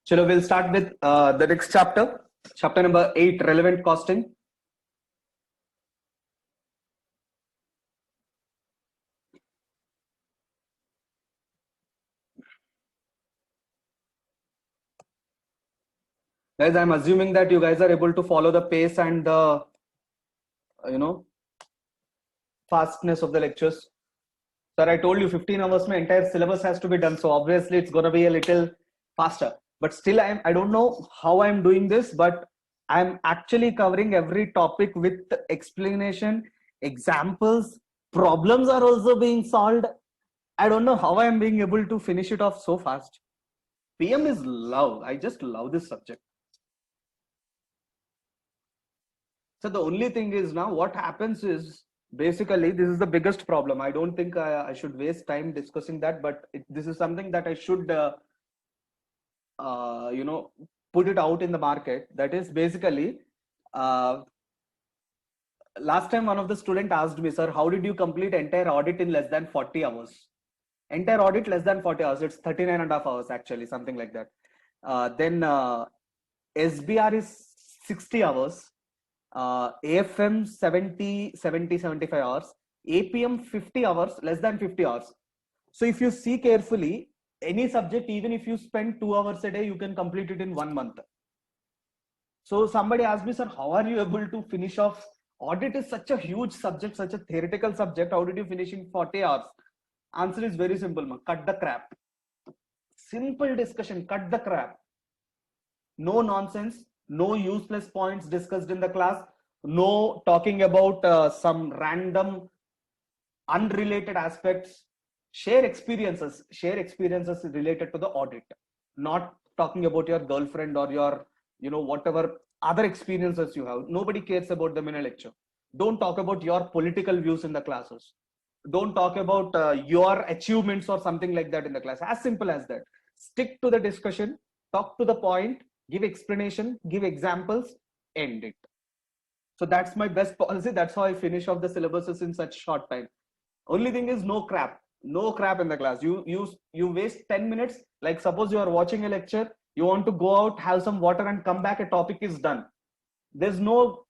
Chalo, we'll start with the next chapter, chapter number 8, relevant costing. Guys, I'm assuming that you guys are able to follow the pace and the, fastness of the lectures. Sir, I told you 15 hours, my entire syllabus has to be done. So obviously it's going to be a little faster. But still, I don't know how I'm doing this, but I'm actually covering every topic with explanation, examples, problems are also being solved. I don't know how I'm being able to finish it off so fast. PM is love. I just love this subject. So the only thing is now what happens is basically this is the biggest problem. I don't think I should waste time discussing that, but this is something that I should, put it out in the market. That is basically, last time one of the student asked me, sir, how did you complete entire audit in less than 40 hours? Entire audit less than 40 hours. It's 39 and a half hours actually, something like that. Then SBR is 60 hours. AFM 75 hours, APM 50 hours, less than 50 hours. So if you see carefully, any subject, even if you spend 2 hours a day, you can complete it in 1 month. So somebody asked me, sir, how are you able to finish off? Audit is such a huge subject, such a theoretical subject. How did you finish in 40 hours? Answer is very simple, man. Cut the crap. Simple discussion, cut the crap. No nonsense. No useless points discussed in the class. No talking about some random unrelated aspects. Share experiences related to the audit. Not talking about your girlfriend or your, whatever other experiences you have. Nobody cares about them in a lecture. Don't talk about your political views in the classes. Don't talk about your achievements or something like that in the class. As simple as that. Stick to the discussion. Talk to the point. Give explanation, give examples, end it. So that's my best policy. That's how I finish off the syllabuses in such short time. Only thing is no crap in the class. You waste 10 minutes. Like suppose you are watching a lecture, you want to go out, have some water and come back, a topic is done. There is no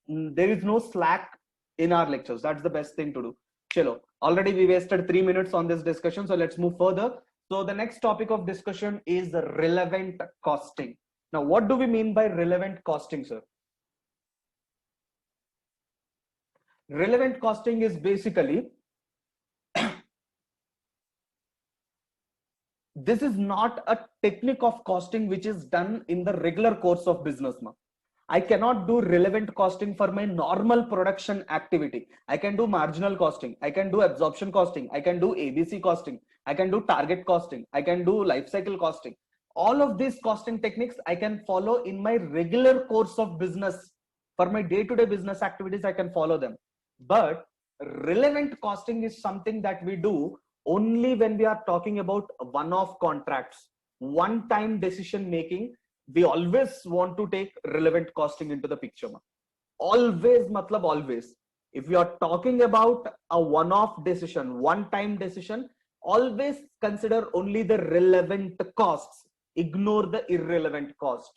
slack in our lectures. That's the best thing to do. Chalo. Already we wasted 3 minutes on this discussion. So let's move further. So the next topic of discussion is relevant costing. Now, what do we mean by relevant costing, sir? Relevant costing is basically, this is not a technique of costing which is done in the regular course of business. I cannot do relevant costing for my normal production activity. I can do marginal costing. I can do absorption costing. I can do ABC costing. I can do target costing. I can do life cycle costing. All of these costing techniques I can follow in my regular course of business. For my day-to-day business activities, I can follow them. But relevant costing is something that we do only when we are talking about one-off contracts, one-time decision making. We always want to take relevant costing into the picture. Always, matlab always. If you are talking about a one-off decision, one-time decision, always consider only the relevant costs. Ignore the irrelevant cost.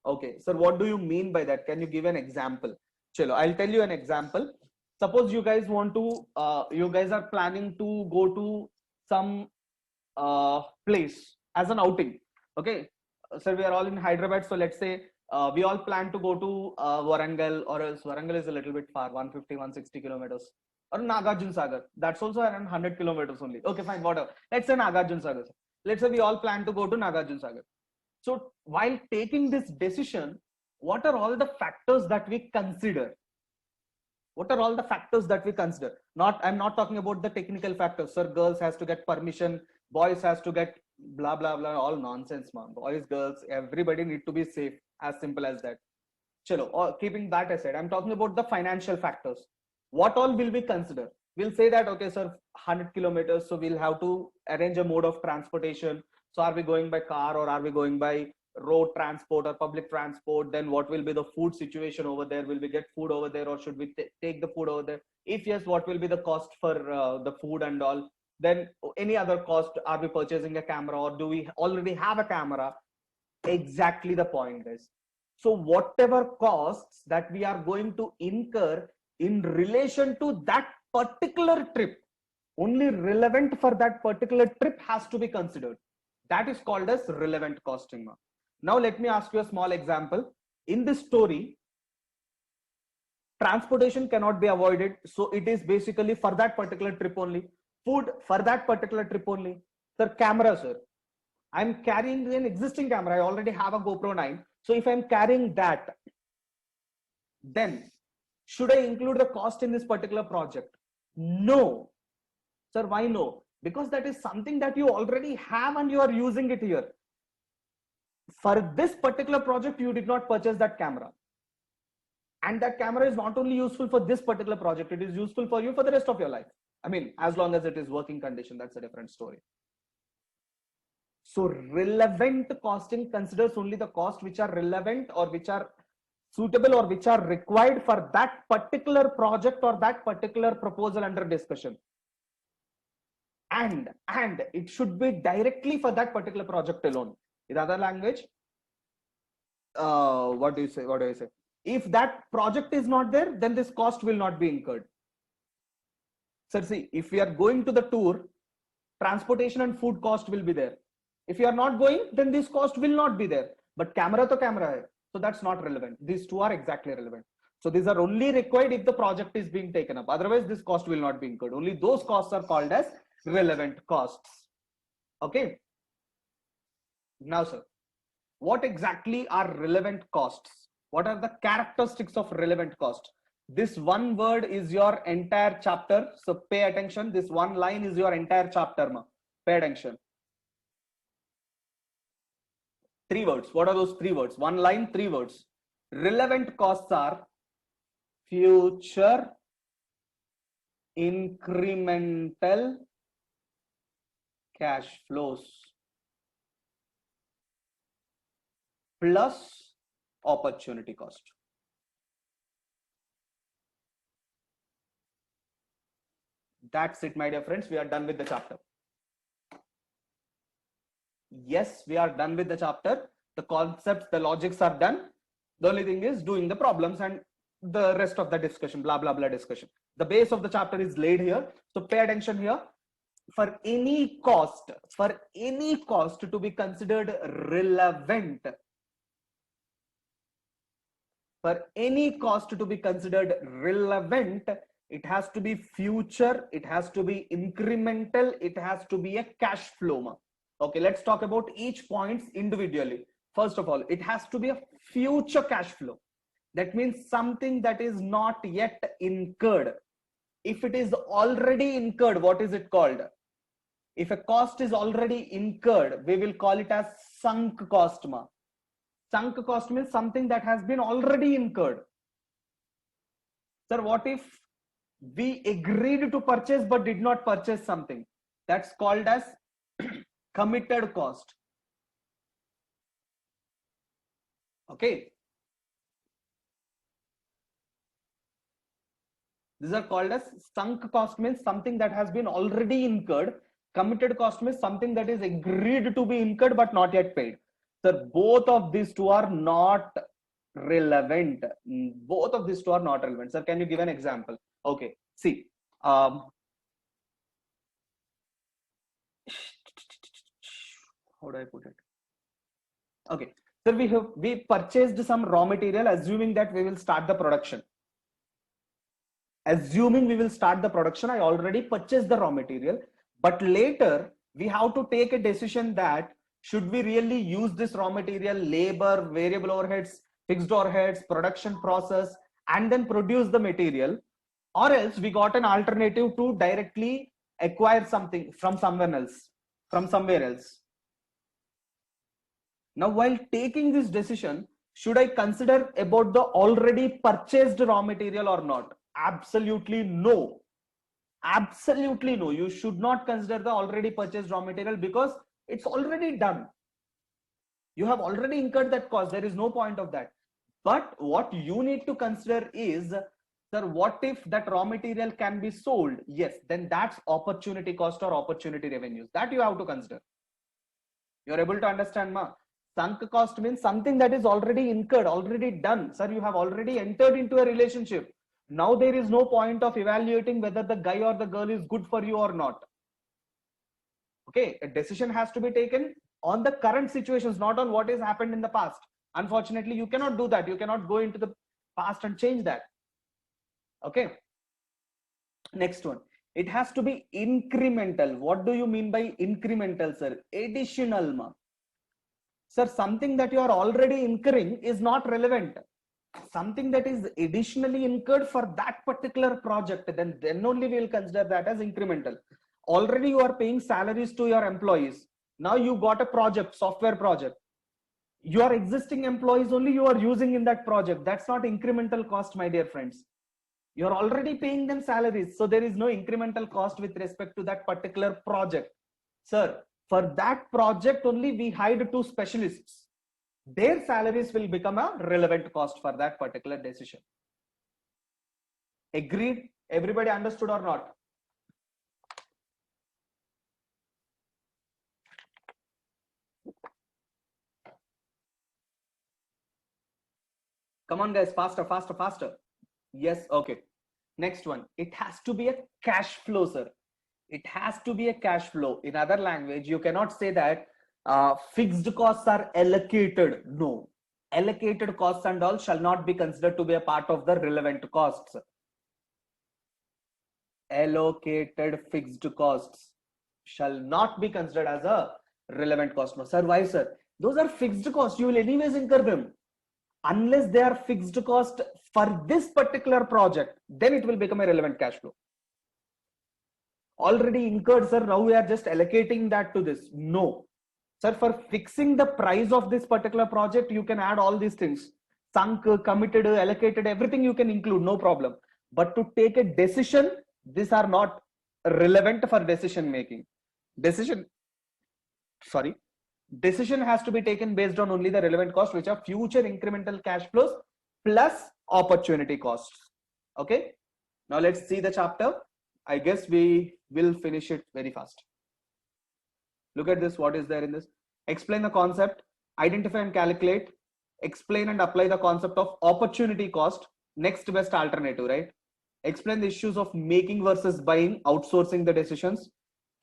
Okay, sir, what do you mean by that? Can you give an example? Chalo, I'll tell you an example. Suppose you guys you guys are planning to go to some place as an outing. Okay, sir, we are all in Hyderabad. So let's say we all plan to go to Warangal, or else Warangal is a little bit far, 150, 160 kilometers. Or Nagarjun Sagar. That's also around 100 kilometers only. Okay, fine, whatever. Let's say Nagarjun Sagar. Let's say we all plan to go to Nagarjun Sagar. So while taking this decision, what are all the factors that we consider? What are all the factors that we consider? I'm not talking about the technical factors. Sir, girls has to get permission. Boys has to get blah, blah, blah. All nonsense, man. Boys, girls, everybody need to be safe. As simple as that. Chalo, keeping that aside, I'm talking about the financial factors. What all will we consider? We'll say that, okay, sir, 100 kilometers. So we'll have to arrange a mode of transportation. So are we going by car or are we going by road transport or public transport? Then what will be the food situation over there? Will we get food over there or should we take the food over there? If yes, what will be the cost for the food and all? Then any other cost? Are we purchasing a camera or do we already have a camera? Exactly the point is. So whatever costs that we are going to incur in relation to that particular trip, only relevant for that particular trip has to be considered. That is called as relevant costing. Now let me ask you a small example. In this story, transportation cannot be avoided, so it is basically for that particular trip only. Food for that particular trip only. Sir, camera, sir, I'm carrying an existing camera. I already have a GoPro 9. So if I'm carrying that, then should I include the cost in this particular project? No. Sir, why no? Because that is something that you already have and you are using it here. For this particular project, you did not purchase that camera. And that camera is not only useful for this particular project, it is useful for you for the rest of your life. I mean, as long as it is working condition, that's a different story. So relevant costing considers only the cost which are relevant or which are suitable or which are required for that particular project or that particular proposal under discussion. And it should be directly for that particular project alone. In other language, what do you say? What do I say? If that project is not there, then this cost will not be incurred. Sir, see, if we are going to the tour, transportation and food cost will be there. If you are not going, then this cost will not be there. But camera to camera hai. So that's not relevant. These two are exactly relevant. So these are only required if the project is being taken up. Otherwise, this cost will not be incurred. Only those costs are called as relevant costs. Okay. Now, sir, what exactly are relevant costs? What are the characteristics of relevant cost? This one word is your entire chapter. So pay attention. This one line is your entire chapter. Pay attention. 3 words. What are those 3 words? One line, 3 words. Relevant costs are future incremental cash flows plus opportunity cost. That's it, my dear friends. We are done with the chapter. Yes, we are done with the chapter. The concepts, the logics are done. The only thing is doing the problems and the rest of the discussion, blah, blah, blah discussion. The base of the chapter is laid here. So pay attention here. For any cost to be considered relevant, it has to be future, it has to be incremental, it has to be a cash flow. Okay, let's talk about each points individually. First of all, it has to be a future cash flow. That means something that is not yet incurred. If it is already incurred, what is it called? If a cost is already incurred, we will call it as sunk cost. Sunk cost means something that has been already incurred. Sir, what if we agreed to purchase but did not purchase something? That's called as committed cost. Okay. These are called as sunk cost, means something that has been already incurred. Committed cost means something that is agreed to be incurred but not yet paid. So both of these two are not relevant. Both of these two are not relevant. Sir, can you give an example? Okay, see. How do I put it? Okay, so we purchased some raw material, assuming that we will start the production. Assuming we will start the production, I already purchased the raw material, but later we have to take a decision that should we really use this raw material, labor, variable overheads, fixed overheads, production process, and then produce the material, or else we got an alternative to directly acquire something from somewhere else. Now, while taking this decision, should I consider about the already purchased raw material or not? Absolutely no. Absolutely no. You should not consider the already purchased raw material because it's already done. You have already incurred that cost. There is no point of that. But what you need to consider is, sir, what if that raw material can be sold? Yes, then that's opportunity cost or opportunity revenues. That you have to consider. You're able to understand, ma? Sunk cost means something that is already incurred, already done. Sir, you have already entered into a relationship. Now there is no point of evaluating whether the guy or the girl is good for you or not. Okay, a decision has to be taken on the current situations, not on what has happened in the past. Unfortunately, you cannot do that. You cannot go into the past and change that. Okay. Next one. It has to be incremental. What do you mean by incremental, sir? Additional, ma. Sir, something that you are already incurring is not relevant. Something that is additionally incurred for that particular project, then only we will consider that as incremental. Already you are paying salaries to your employees. Now you got a project, software project. Your existing employees only you are using in that project. That's not incremental cost, my dear friends. You're already paying them salaries. So there is no incremental cost with respect to that particular project. Sir, for that project only we hired 2 specialists. Their salaries will become a relevant cost for that particular decision. Agreed? Everybody understood or not? Come on guys, faster, faster, faster. Yes, okay. Next one. It has to be a cash flow, sir. It has to be a cash flow. In other language, you cannot say that fixed costs are allocated. No. Allocated costs and all shall not be considered to be a part of the relevant costs. Allocated fixed costs shall not be considered as a relevant cost. No, sir, why, sir? Those are fixed costs. You will anyways incur them. Unless they are fixed cost for this particular project, then it will become a relevant cash flow. Already incurred, sir, now we are just allocating that to this. No. Sir, for fixing the price of this particular project, you can add all these things. Sunk, committed, allocated, everything you can include, no problem. But to take a decision, these are not relevant for decision making. Decision has to be taken based on only the relevant costs, which are future incremental cash flows plus opportunity costs. Okay. Now let's see the chapter. I guess we will finish it very fast. Look at this. What is there in this? Explain the concept, identify and calculate, explain and apply the concept of opportunity cost, next best alternative, right? Explain the issues of making versus buying, outsourcing the decisions,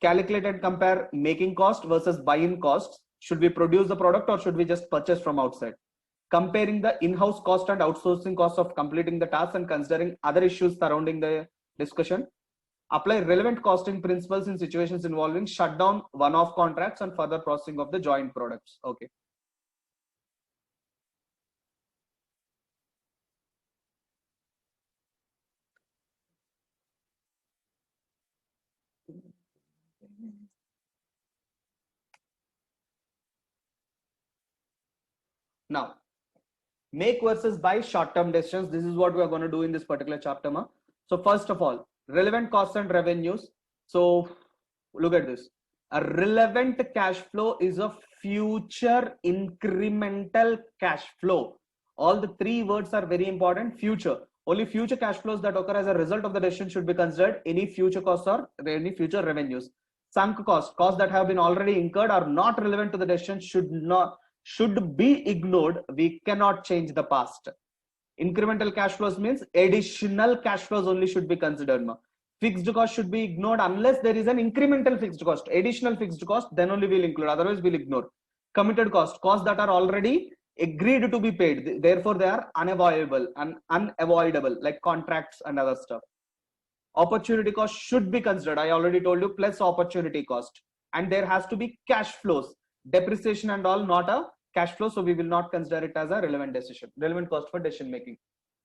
calculate and compare making cost versus buy-in costs. Should we produce the product or should we just purchase from outside? Comparing the in-house cost and outsourcing cost of completing the task and considering other issues surrounding the discussion. Apply relevant costing principles in situations involving shutdown, one-off contracts, and further processing of the joint products. Okay. Now, make versus buy short-term decisions. This is what we are going to do in this particular chapter. So first of all, relevant costs and revenues. So look at this. A relevant cash flow is a future incremental cash flow. All the 3 words are very important. Future. Only future cash flows that occur as a result of the decision should be considered. Any future costs or any future revenues. Sunk costs that have been already incurred are not relevant to the decision should be ignored. We cannot change the past. Incremental cash flows means additional cash flows only should be considered. Fixed cost should be ignored unless there is an incremental fixed cost, additional fixed cost, then only we'll include, otherwise we'll ignore. Committed costs that are already agreed to be paid, therefore they are unavoidable, like contracts and other stuff. Opportunity cost should be considered, I already told you, plus opportunity cost. And there has to be cash flows, depreciation and all, not a cash flow, so we will not consider it as a relevant cost for decision making.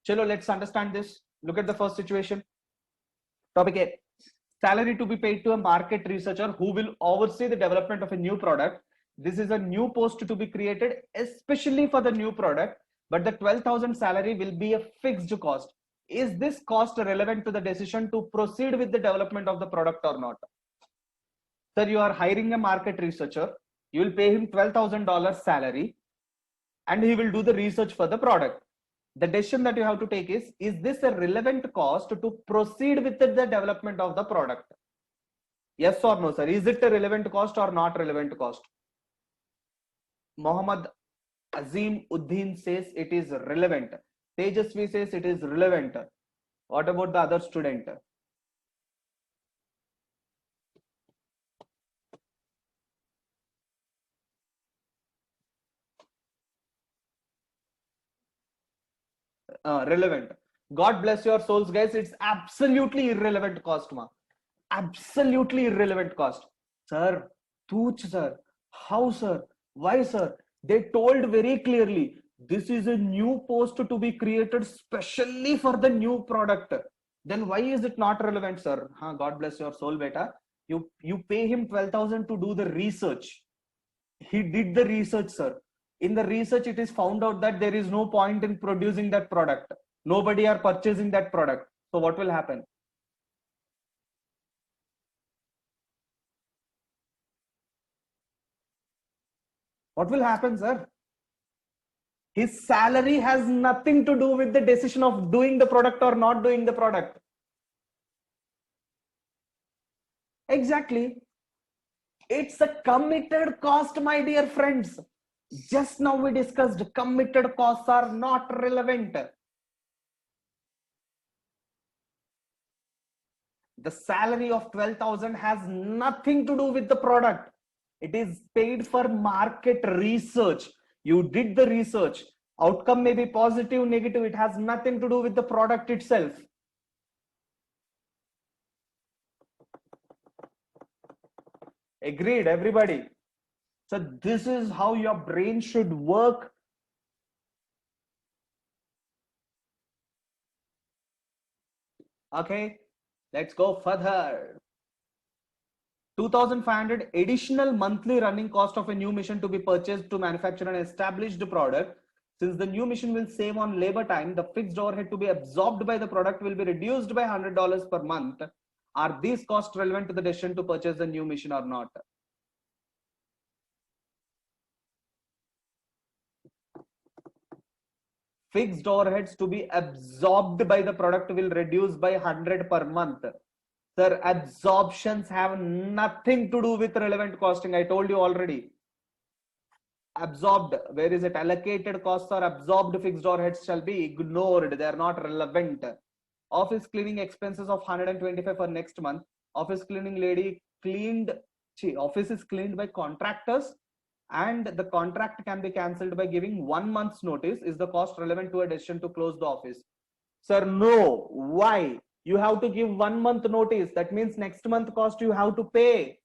Chalo, let's understand this. Look at the first situation. Topic A, salary to be paid to a market researcher who will oversee the development of a new product. This is a new post to be created especially for the new product, but the 12,000 salary will be a fixed cost. Is this cost relevant to the decision to proceed with the development of the product or not? Sir, you are hiring a market researcher. You will pay him $12,000 salary and he will do the research for the product. The decision that you have to take is this a relevant cost to proceed with the development of the product? Yes or no, sir? Is it a relevant cost or not relevant cost? Mohammed Azim Uddin says it is relevant. Tejasvi says it is relevant. What about the other student? Relevant. God bless your souls, guys. It's absolutely irrelevant cost, ma. Absolutely irrelevant cost. Sir, Tooch, sir. How, sir? Why, sir? They told very clearly this is a new post to be created specially for the new product. Then why is it not relevant, sir? Huh, God bless your soul, beta. You pay him 12,000 to do the research. He did the research, sir. In the research, it is found out that there is no point in producing that product. Nobody are purchasing that product. So what will happen? What will happen, sir? His salary has nothing to do with the decision of doing the product or not doing the product. Exactly. It's a committed cost, my dear friends. Just now we discussed committed costs are not relevant. The salary of 12,000 has nothing to do with the product. It is paid for market research. You did the research. Outcome may be positive, negative. It has nothing to do with the product itself. Agreed, everybody. So this is how your brain should work. Okay, let's go further. 2,500 additional monthly running cost of a new machine to be purchased to manufacture an established product. Since the new machine will save on labor time, the fixed overhead to be absorbed by the product will be reduced by $100 per month. Are these costs relevant to the decision to purchase the new machine or not? Fixed overheads to be absorbed by the product will reduce by 100 per month. Sir, absorptions have nothing to do with relevant costing. I told you already. Absorbed, where is it? Allocated costs or absorbed fixed overheads shall be ignored. They are not relevant. Office cleaning expenses of 125 for next month. Office cleaning lady cleaned. Office is cleaned by contractors, and the contract can be cancelled by giving 1 month's notice. Is the cost relevant to a decision to close the office? Sir, no. Why? You have to give 1 month notice. That means next month cost you have to pay.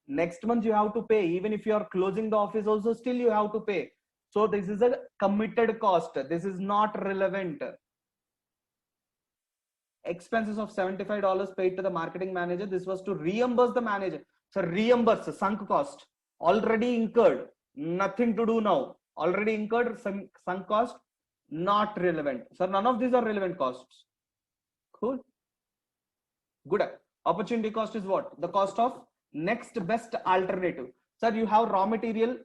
Next month you have to pay. Even if you are closing the office also, still you have to pay. So this is a committed cost. This is not relevant. Expenses of $75 paid to the marketing manager. This was to reimburse the manager. So reimburse, sunk cost. Already incurred. Nothing to do now. Already incurred, sunk cost. Not relevant. So none of these are relevant costs. Cool. Good. Opportunity cost is what? The cost of next best alternative. Sir, you have raw material.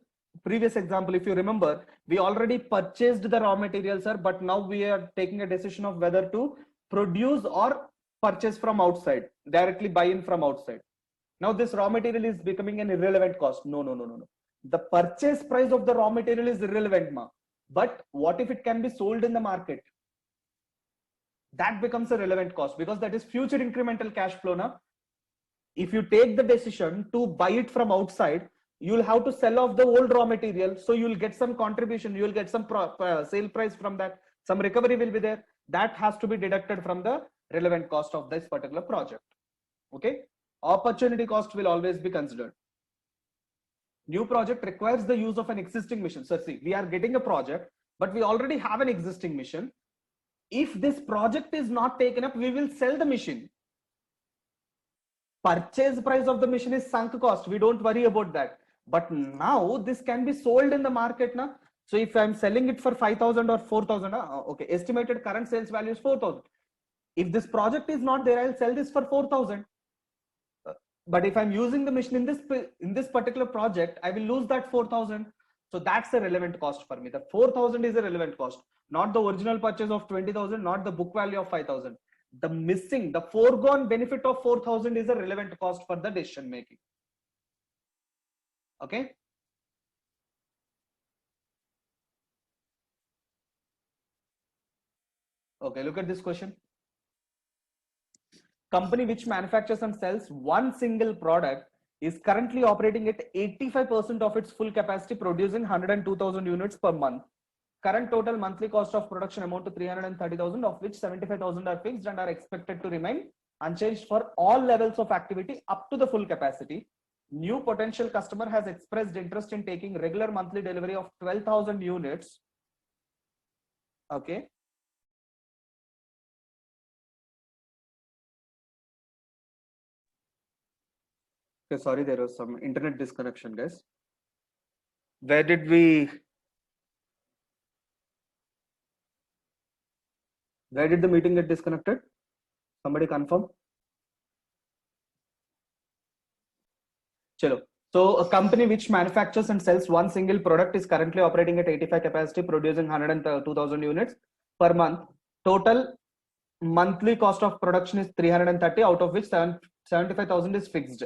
Previous example, if you remember, we already purchased the raw material, sir, but now we are taking a decision of whether to produce or purchase from outside, directly buy in from outside. Now this raw material is becoming an irrelevant cost. No. The purchase price of the raw material is irrelevant, ma. But what if it can be sold in the market? That becomes a relevant cost, because that is future incremental cash flow. Now, if you take the decision to buy it from outside, you'll have to sell off the old raw material. So you'll get some contribution, you'll get some sale price from that, some recovery will be there. That has to be deducted from the relevant cost of this particular project. Okay. Opportunity cost will always be considered. New project requires the use of an existing mission. So see, we are getting a project, but we already have an existing mission. If this project is not taken up, we will sell the machine. Purchase price of the machine is sunk cost. We don't worry about that. But now this can be sold in the market now. So if I'm selling it for 5,000 or 4,000, okay, estimated current sales value is 4,000. If this project is not there, I'll sell this for 4,000. But if I'm using the machine in this particular project, I will lose that 4,000. So that's a relevant cost for me. The 4,000 is a relevant cost, not the original purchase of 20,000, not the book value of 5,000. The foregone benefit of 4,000 is a relevant cost for the decision making. Okay. Okay, look at this question. Company which manufactures and sells one single product is currently operating at 85% of its full capacity, producing 102,000 units per month. Current total monthly cost of production amount to 330,000, of which 75,000 are fixed and are expected to remain unchanged for all levels of activity up to the full capacity. New potential customer has expressed interest in taking regular monthly delivery of 12,000 units. Okay. Okay, sorry, there was some internet disconnection, guys. Where did the meeting get disconnected? Somebody confirm. Chalo. So a company which manufactures and sells one single product is currently operating at 85 capacity, producing 102,000 units per month. Total monthly cost of production is 330, out of which 75,000 is fixed.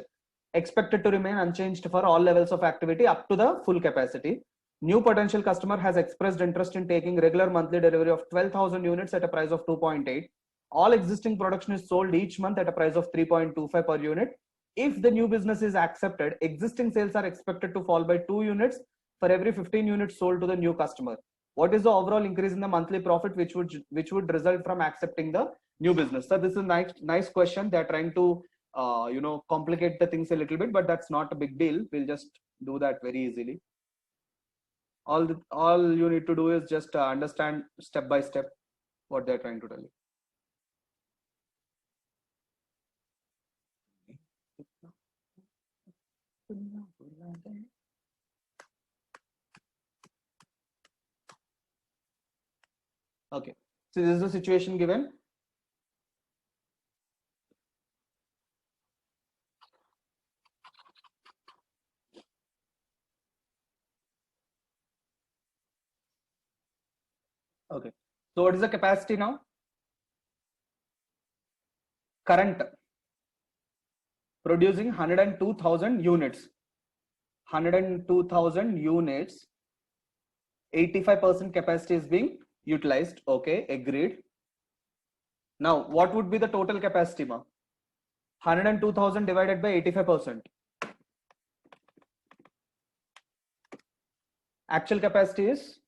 Expected to remain unchanged for all levels of activity up to the full capacity. New potential customer has expressed interest in taking regular monthly delivery of 12,000 units at a price of 2.8. All existing production is sold each month at a price of 3.25 per unit. If the new business is accepted, existing sales are expected to fall by 2 units for every 15 units sold to the new customer. What is the overall increase in the monthly profit which would result from accepting the new business? So this is a nice question. They're trying to complicate the things a little bit, but that's not a big deal. We'll just do that very easily. All you need to do is just understand step by step what they're trying to tell you. Okay, so this is the situation given. Okay, so what is the capacity now? Current producing 102,000 units. 102,000 units, 85% capacity is being utilized. Okay, agreed. Now, what would be the total capacity, ma? 102,000 divided by 85%. Actual capacity is,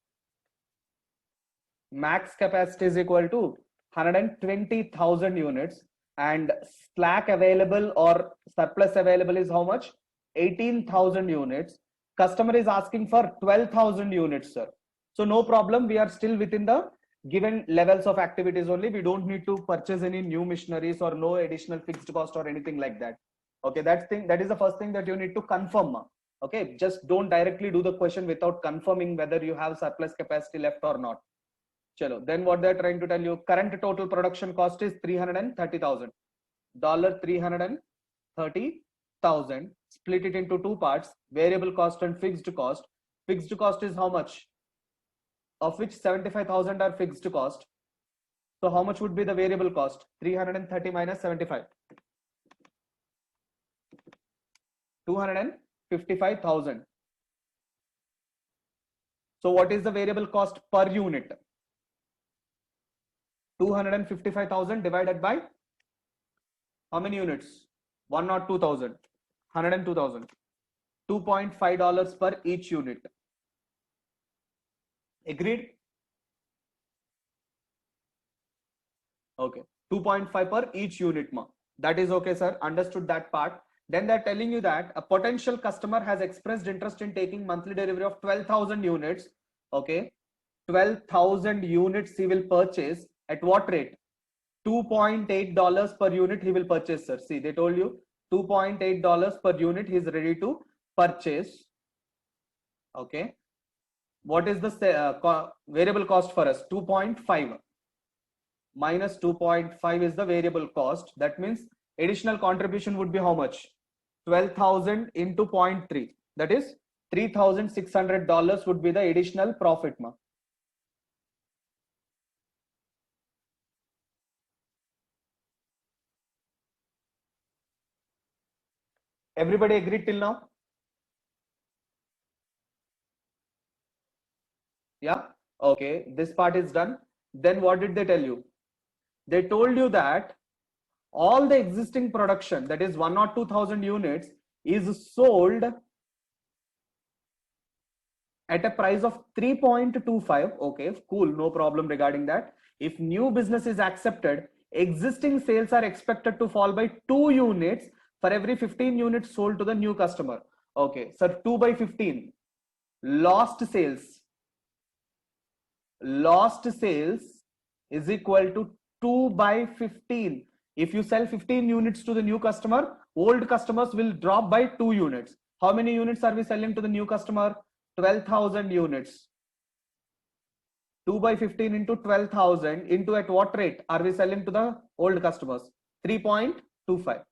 max capacity is equal to 120,000 units, and slack available or surplus available is how much? 18,000 units. Customer is asking for 12,000 units, sir. So no problem. We are still within the given levels of activities only. We don't need to purchase any new machineries or no additional fixed cost or anything like that. Okay, that is the first thing that you need to confirm. Okay, just don't directly do the question without confirming whether you have surplus capacity left or not. Chalo. Then what they're trying to tell you, current total production cost is $330,000. $330,000. Split it into two parts, variable cost and fixed cost. Fixed cost is how much? Of which 75,000 are fixed cost. So how much would be the variable cost? 330 minus 75. 255,000. So what is the variable cost per unit? 255,000 divided by how many units? 102,000. 102,000. $2.5 per each unit. Agreed? Okay. 2.5 per each unit, ma. That is okay, sir. Understood that part. Then they're telling you that a potential customer has expressed interest in taking monthly delivery of 12,000 units. Okay. 12,000 units he will purchase at what rate? $2.8 per unit he will purchase, sir. See, they told you $2.8 per unit he is ready to purchase. Okay. What is the variable cost for us? 2.5 minus 2.5 is the variable cost. That means additional contribution would be how much? 12,000 into 0.3. That is $3,600 would be the additional profit, ma. Everybody agreed till now? Yeah. Okay. This part is done. Then what did they tell you? They told you that all the existing production, that is 1 or 2,000 units, is sold at a price of 3.25. Okay, cool, no problem regarding that. If new business is accepted, existing sales are expected to fall by 2 units for every 15 units sold to the new customer. Okay, sir, 2 by 15. Lost sales is equal to 2 by 15. If you sell 15 units to the new customer, old customers will drop by 2 units. How many units are we selling to the new customer? 12,000 units. 2 by 15 into 12,000 into at what rate are we selling to the old customers? 3.25.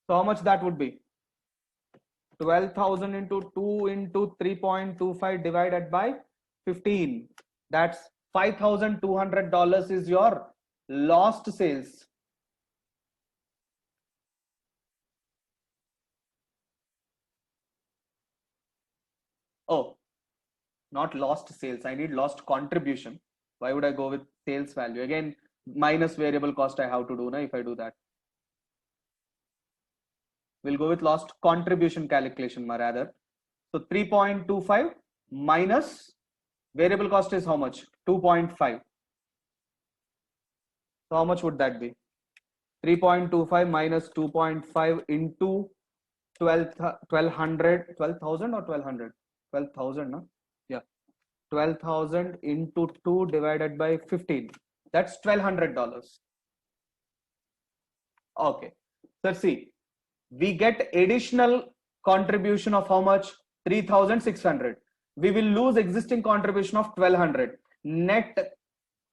So how much that would be? 12,000 into 2 into 3.25 divided by 15. That's $5,200 is your lost sales. Oh, not lost sales. I need lost contribution. Why would I go with sales value? Again, minus variable cost I have to do now if I do that. We'll go with lost contribution calculation rather. So 3.25 minus variable cost is how much? 2.5. So how much would that be? 3.25 minus 2.5 into 12,000 or 1200? 12,000, no? Yeah. 12,000 into 2 divided by 15. That's $1,200. Okay. So see, we get additional contribution of how much? 3,600. We will lose existing contribution of 1,200. Net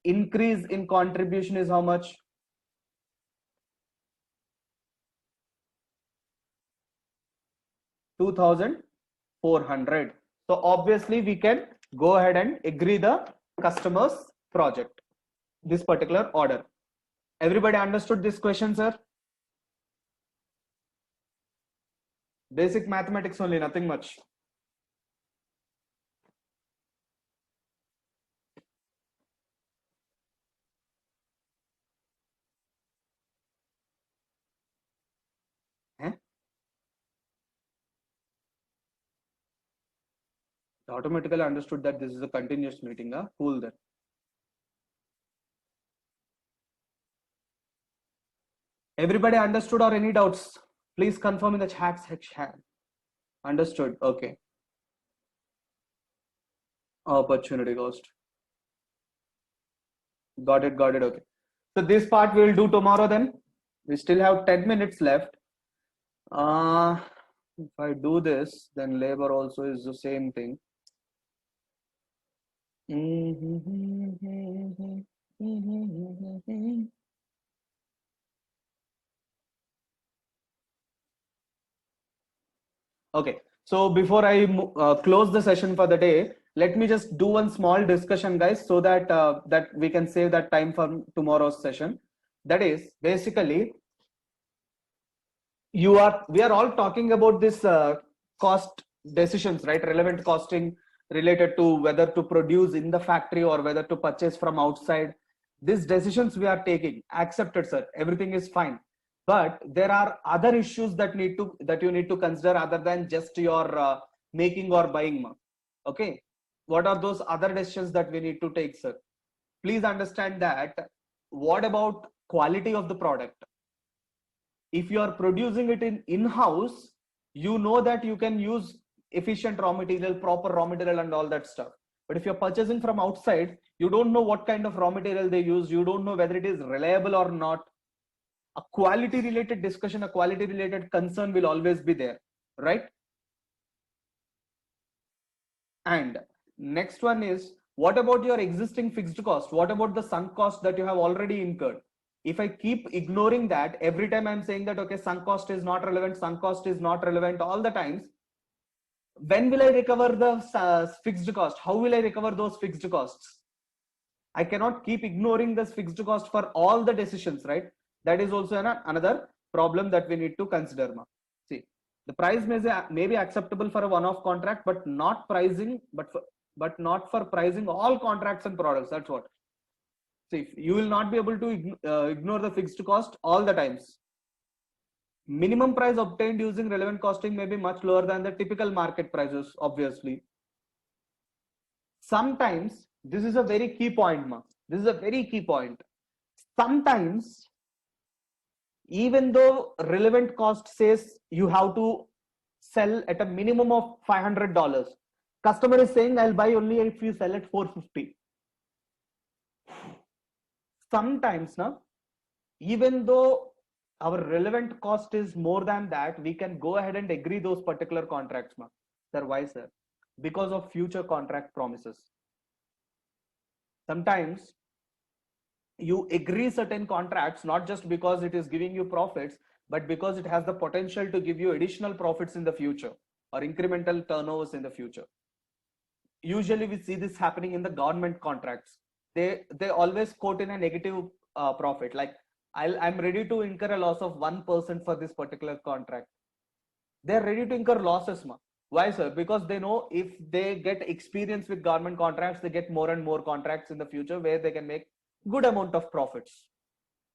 increase in contribution is how much? 2,400. So obviously we can go ahead and agree the customer's project, this particular order. Everybody understood this question, sir? Basic mathematics only, nothing much. Automatically understood that this is a continuous meeting. Cool then. Everybody understood or any doubts? Please confirm in the chat section. Understood. Okay. Opportunity cost. Got it. Got it. Okay. So this part we will do tomorrow then. We still have 10 minutes left. If I do this, then labor also is the same thing. Okay, so before I close the session for the day, let me just do one small discussion, guys, so that that we can save that time for tomorrow's session. That is basically we are all talking about this cost decisions, right? Relevant costing related to whether to produce in the factory or whether to purchase from outside. These decisions we are taking, accepted, sir. Everything is fine. But there are other issues that you need to consider other than just your making or buying. Okay, what are those other decisions that we need to take, sir? Please understand that. What about quality of the product? If you are producing it in-house, you know that you can use efficient raw material, proper raw material and all that stuff. But if you're purchasing from outside, you don't know what kind of raw material they use. You don't know whether it is reliable or not. A quality related discussion, a quality related concern will always be there, right? And next one is, what about your existing fixed cost? What about the sunk cost that you have already incurred? If I keep ignoring that, every time I'm saying that, okay, sunk cost is not relevant, sunk cost is not relevant all the times, when will I recover the fixed cost? How will I recover those fixed costs? I cannot keep ignoring this fixed cost for all the decisions, right? That is also another problem that we need to consider. See, the price may be acceptable for a one-off contract, but not for pricing all contracts and products. That's what. So if you will not be able to ignore the fixed cost all the times. Minimum price obtained using relevant costing may be much lower than the typical market prices, obviously. Sometimes, this is a very key point, ma. This is a very key point. Sometimes, even though relevant cost says you have to sell at a minimum of $500, customer is saying I'll buy only if you sell at 450. Sometimes, na, even though our relevant cost is more than that, we can go ahead and agree those particular contracts, ma. Sir, why, sir? Because of future contract promises. Sometimes you agree certain contracts not just because it is giving you profits, but because it has the potential to give you additional profits in the future or incremental turnovers in the future. Usually we see this happening in the government contracts. They always quote in a negative profit, like I'm ready to incur a loss of 1% for this particular contract. They're ready to incur losses, ma. Why, sir? Because they know if they get experience with government contracts, they get more and more contracts in the future where they can make good amount of profits.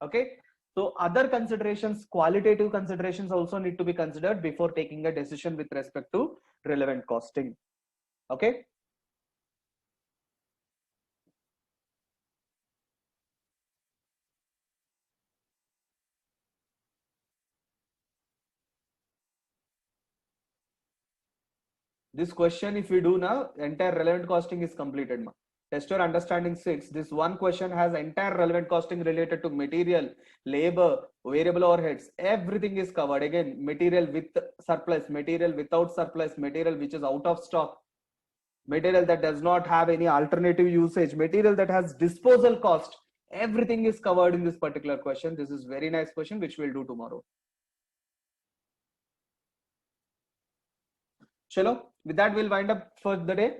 Okay. So other considerations, qualitative considerations also need to be considered before taking a decision with respect to relevant costing. Okay. This question, if we do now, entire relevant costing is completed, ma. Test your understanding 6. This one question has entire relevant costing related to material, labor, variable overheads. Everything is covered. Again, material with surplus, material without surplus, material which is out of stock, material that does not have any alternative usage, material that has disposal cost. Everything is covered in this particular question. This is very nice question, which we'll do tomorrow. Chalo, with that, we'll wind up for the day.